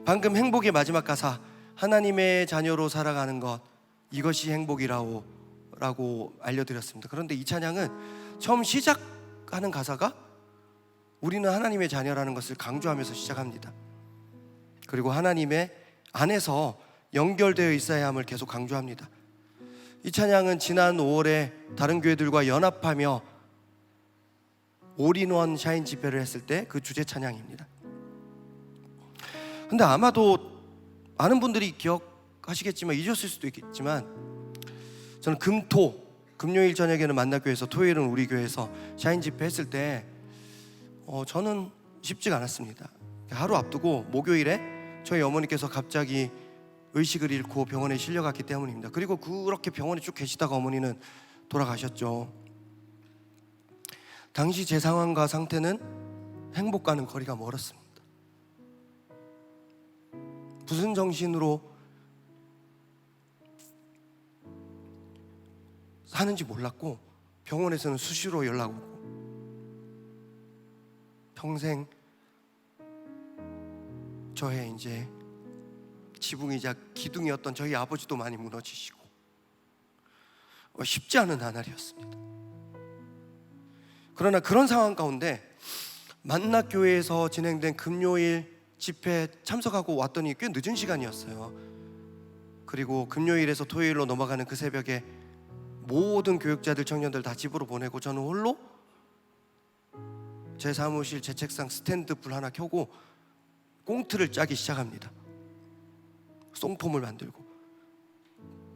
방금 행복의 마지막 가사, 하나님의 자녀로 살아가는 것, 이것이 행복이라고 라고 알려드렸습니다. 그런데 이 찬양은 처음 시작하는 가사가 우리는 하나님의 자녀라는 것을 강조하면서 시작합니다. 그리고 하나님의 안에서 연결되어 있어야 함을 계속 강조합니다. 이 찬양은 지난 5월에 다른 교회들과 연합하며 올인원 샤인 집회를 했을 때 그 주제 찬양입니다. 근데 아마도 많은 분들이 기억하시겠지만 잊었을 수도 있겠지만, 저는 금요일 저녁에는 만나교회에서, 토요일은 우리 교회에서 샤인 집회 했을 때 저는 쉽지가 않았습니다. 하루 앞두고 목요일에 저희 어머니께서 갑자기 의식을 잃고 병원에 실려갔기 때문입니다. 그리고 그렇게 병원에 쭉 계시다가 어머니는 돌아가셨죠. 당시 제 상황과 상태는 행복과는 거리가 멀었습니다. 무슨 정신으로 사는지 몰랐고 병원에서는 수시로 연락 오고 평생 저의 이제 지붕이자 기둥이었던 저희 아버지도 많이 무너지시고 쉽지 않은 나날이었습니다. 그러나 그런 상황 가운데 만락교회에서 진행된 금요일 집회 참석하고 왔더니 꽤 늦은 시간이었어요. 그리고 금요일에서 토요일로 넘어가는 그 새벽에 모든 교육자들, 청년들 다 집으로 보내고 저는 홀로 제 사무실, 제 책상 스탠드 불 하나 켜고 꽁트를 짜기 시작합니다. 송폼을 만들고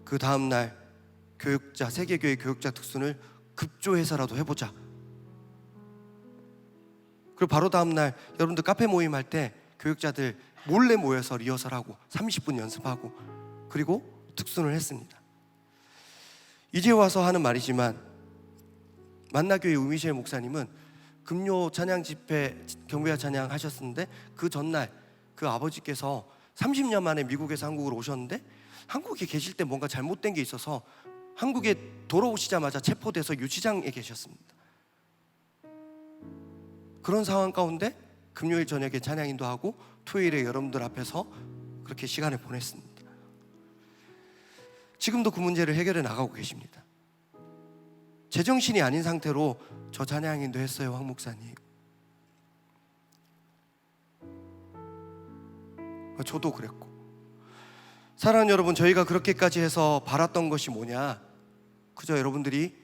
그 다음날 교육자, 세계교회 교육자 특순을 급조해서라도 해보자. 그리고 바로 다음날 여러분들 카페 모임할 때 교육자들 몰래 모여서 리허설하고 30분 연습하고 그리고 특순을 했습니다. 이제 와서 하는 말이지만 만나교회 우미셸 목사님은 금요 찬양 집회 경배와 찬양 하셨었는데 그 전날 그 아버지께서 30년 만에 미국에서 한국으로 오셨는데 한국에 계실 때 뭔가 잘못된 게 있어서 한국에 돌아오시자마자 체포돼서 유치장에 계셨습니다. 그런 상황 가운데 금요일 저녁에 찬양 인도하고 토요일에 여러분들 앞에서 그렇게 시간을 보냈습니다. 지금도 그 문제를 해결해 나가고 계십니다. 제정신이 아닌 상태로 저 찬양 인도했어요, 황 목사님. 저도 그랬고. 사랑하는 여러분, 저희가 그렇게까지 해서 바랐던 것이 뭐냐? 그저 여러분들이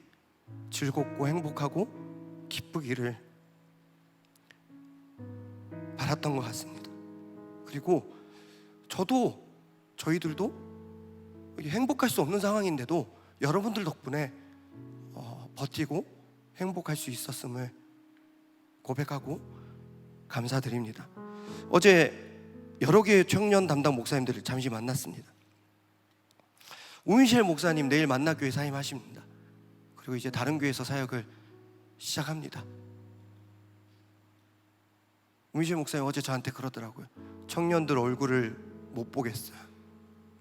즐겁고 행복하고 기쁘기를 바랐던 것 같습니다. 그리고 저도 저희들도 행복할 수 없는 상황인데도 여러분들 덕분에 버티고 행복할 수 있었음을 고백하고 감사드립니다. 어제 여러 개의 청년 담당 목사님들을 잠시 만났습니다. 우미셸 목사님 내일 만나교회 사임하십니다. 그리고 이제 다른 교회에서 사역을 시작합니다. 우미셸 목사님 어제 저한테 그러더라고요. 청년들 얼굴을 못 보겠어요.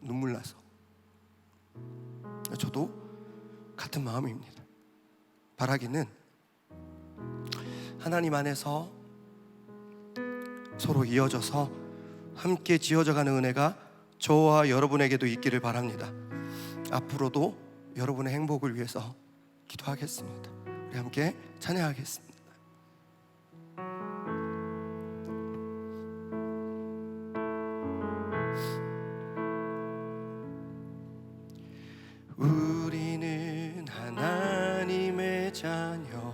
눈물 나서. 저도 같은 마음입니다. 바라기는 하나님 안에서 서로 이어져서 함께 지어져가는 은혜가 저와 여러분에게도 있기를 바랍니다. 앞으로도 여러분의 행복을 위해서 기도하겠습니다. 우리 함께 찬양하겠습니다. 우리는 하나님의 자녀,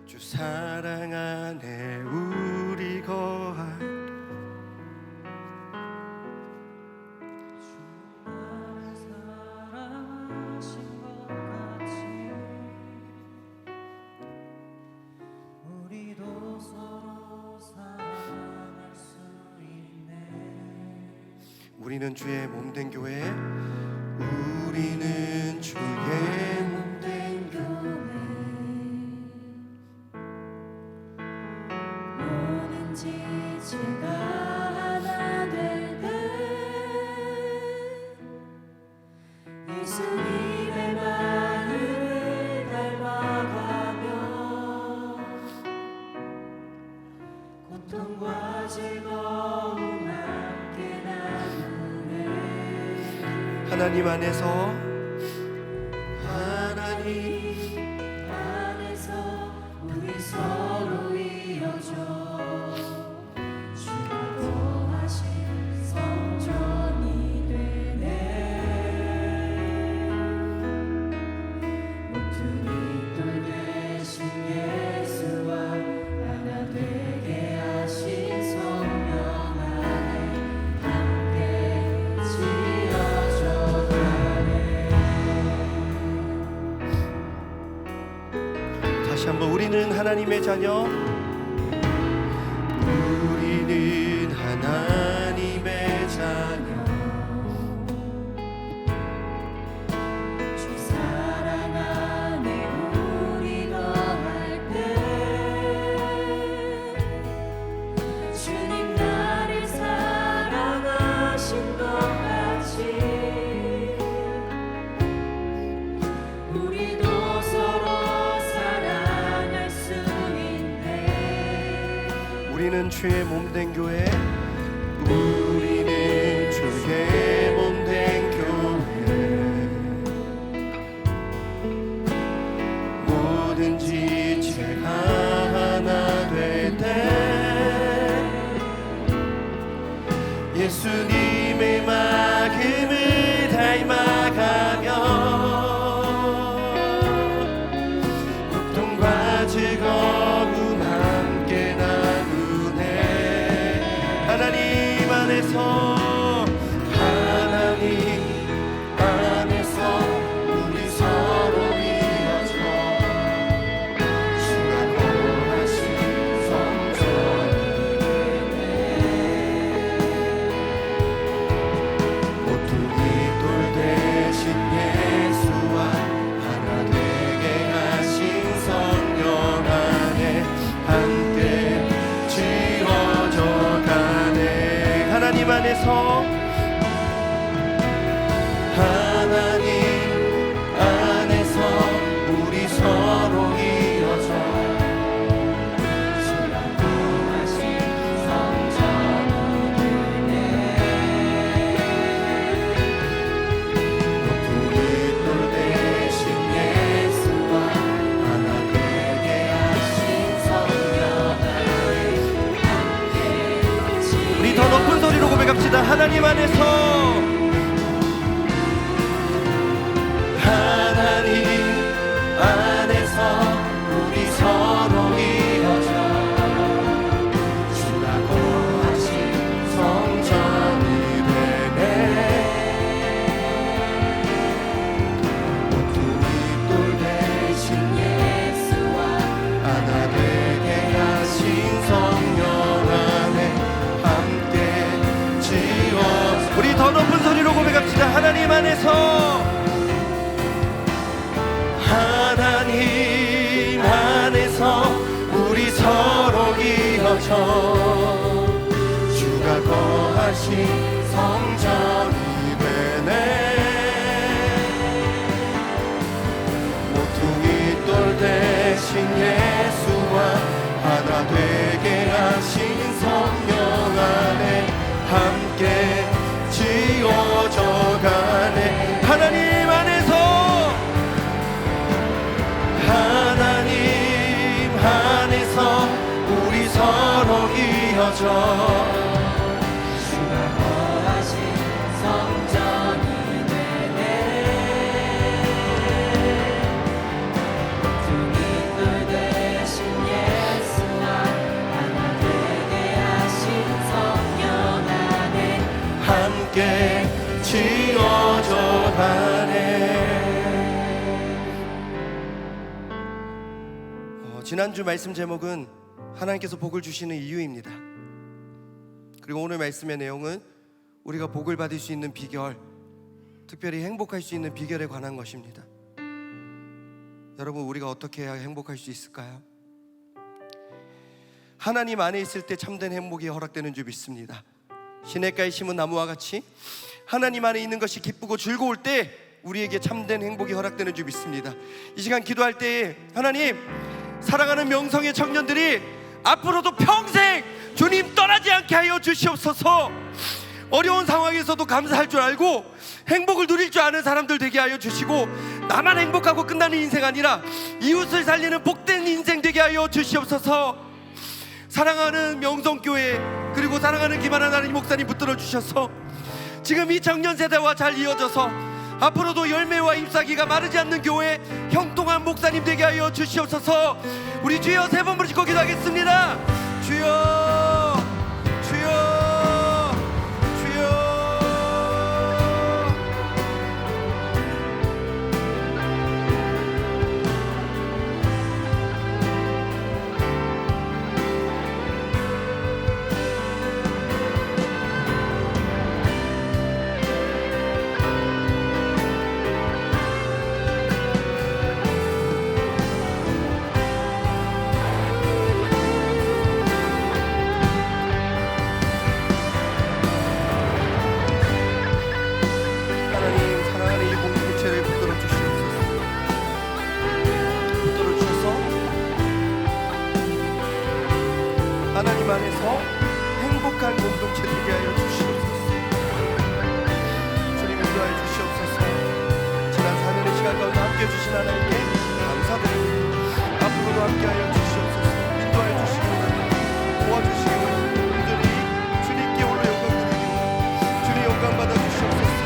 주 사랑 안에 우리 거할 주 나를 사랑하신 것 같이 우리도 서로 사랑할 수 있네. 우리는 주의 몸된 교회, 우리는 주의 몸된 교회, 모든 지체가 하나 될 때 예수님의 마음을 닮아가며 고통과 즐거움 함께 나누네. 하나님 안에서 하나님 안에서 우리 서로 이어져 주가 거하신 성전이 되네. 모퉁이 돌 되신 예수와 하나 되게 하신 성령 안에 함께 지어져 가네. 다시 한번 우리는 하나님의 자녀, 우리는 하나님의 자녀, 주 사랑 안에 우리 거할 때 주 우리는 주의 몸된 교회, 우리는 주의 몸된 교회, 모든 지체가 하나 될 때 예수님의 마음을 닮아가며 고통과 즐거움 함께 나누네. 하나님 안에서 우리 서로 이어져 주가 거하신 성전이 되네. 모퉁이 돌 대신 예수와 하나 되게 하신 성령 안에 함께 지어져 가네. 하나님 안에서 우리 서로 이어져 주가 거하신 성전이 되네. 모퉁이 돌 대신 예수와 하나 되게 하신 성령 안에 함께 우리 더 높은 소리로 고백합시다. 하나님 안에서 우리 서로 이어져 주가 거하신 성전이 되네. 모퉁이 돌 대신 예수와 하나 되게 하신 성령 안에 함께 지어. 우리 더 높은 소리로 고백합시다. 하나님 안에서 우리 서로 이어져 주가 거하신 성전이 되네. 모퉁이 돌 대신 예수와 하나 되게 하신 성령 안에 함께 지어져 가네. 하나님 안에서 우리 서로 이어져 주가 거하신 성전이 되네. 모퉁이 돌 대신 예수와 하나 되게 하신 성령 안에 함께 지어져 가네. 지난주 말씀 제목은 하나님께서 복을 주시는 이유입니다. 그리고 오늘 말씀의 내용은 우리가 복을 받을 수 있는 비결, 특별히 행복할 수 있는 비결에 관한 것입니다. 여러분, 우리가 어떻게 해야 행복할 수 있을까요? 하나님 안에 있을 때 참된 행복이 허락되는 줄 믿습니다. 시냇가에 심은 나무와 같이 하나님 안에 있는 것이 기쁘고 즐거울 때 우리에게 참된 행복이 허락되는 줄 믿습니다. 이 시간 기도할 때에 하나님, 사랑하는 명성의 청년들이 앞으로도 평생 주님 떠나지 않게 하여 주시옵소서. 어려운 상황에서도 감사할 줄 알고 행복을 누릴 줄 아는 사람들 되게 하여 주시고, 나만 행복하고 끝나는 인생 아니라 이웃을 살리는 복된 인생 되게 하여 주시옵소서. 사랑하는 명성교회 그리고 사랑하는 김하나 나리 목사님 붙들어 주셔서 지금 이 청년 세대와 잘 이어져서 앞으로도 열매와 잎사귀가 마르지 않는 교회 형통한 목사님 되게 하여 주시옵소서. 우리 주여 세 번 부르시고 기도하겠습니다. 주여, 주여, 주여. 맡겨주신 하나님께 감사드립니다. 앞으로도 함께하여 주시옵소서. 인도하여 주시기 바랍니다. 도와주시기 바랍니다. 온전히 주님께 홀로 영광 드립니다. 주님 영광 받아 주시옵소서.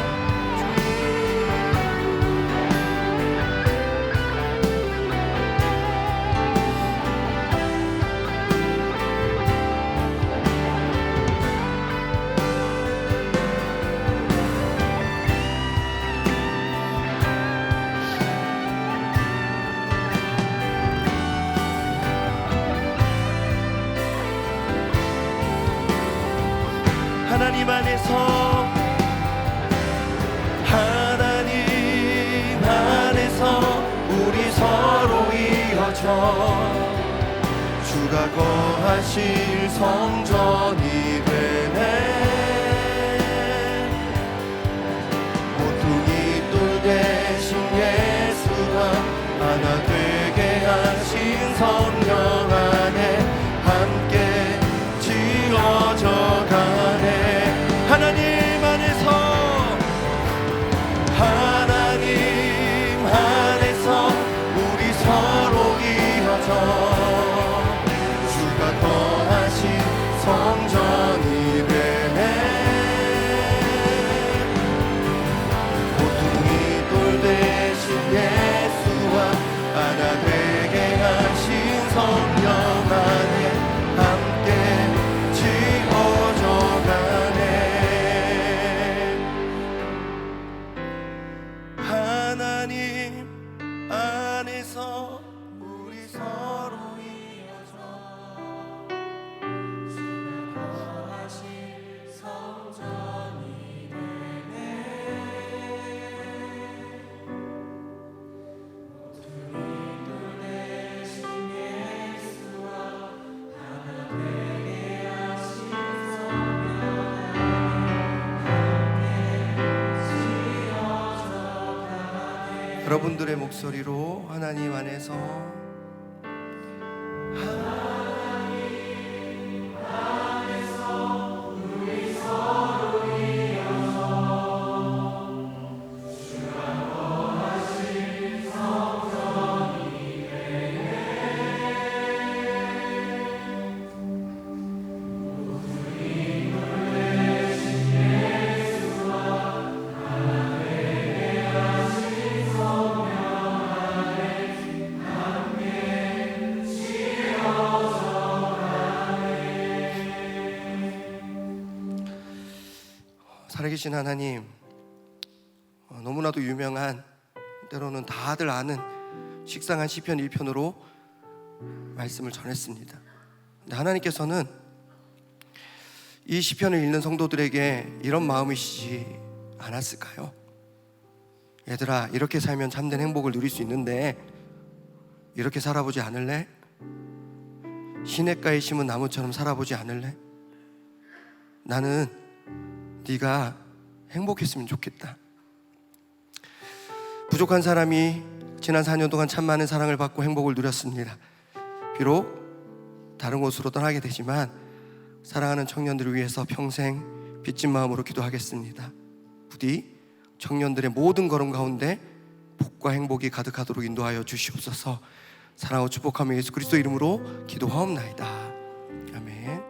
하나님 안에서 우리 서로 이어져 주가 거하실 성전이 되네. 모퉁이 돌 대신 예수와 하나 되게 하신 성령 안에 함께 지어져 가네. 하나님 안에서 우리 서로 이어져 주가 거하신 성전이 되네. 모퉁이 돌 대신 예수와 하나 되게 하신 성령 안에 함께 지어져 가네. 하나님 안에서 우리 서로 이어져 주가 거하신 성전이 되네. 모퉁이 돌 대신 예수와 하나 되게 하신 성령 안에 함께 지어져 가네. 여러분들의 목소리로 하나님 안에서 우리 서로 이어져 주가 거하신 성전이 되네. 모퉁이 돌 대신 예수와 하나 되게 하신 성령 살아계신 하나님, 너무나도 유명한, 때로는 다들 아는 식상한 시편 1편으로 말씀을 전했습니다. 근데 하나님께서는 이 시편을 읽는 성도들에게 이런 마음이시지 않았을까요? 얘들아, 이렇게 살면 참된 행복을 누릴 수 있는데 이렇게 살아보지 않을래? 시냇가에 심은 나무처럼 살아보지 않을래? 나는 네가 행복했으면 좋겠다. 부족한 사람이 지난 4년 동안 참 많은 사랑을 받고 행복을 누렸습니다. 비록 다른 곳으로 떠나게 되지만 사랑하는 청년들을 위해서 평생 빚진 마음으로 기도하겠습니다. 부디 청년들의 모든 걸음 가운데 복과 행복이 가득하도록 인도하여 주시옵소서. 사랑하고 축복하며 예수 그리스도 이름으로 기도하옵나이다. 아멘.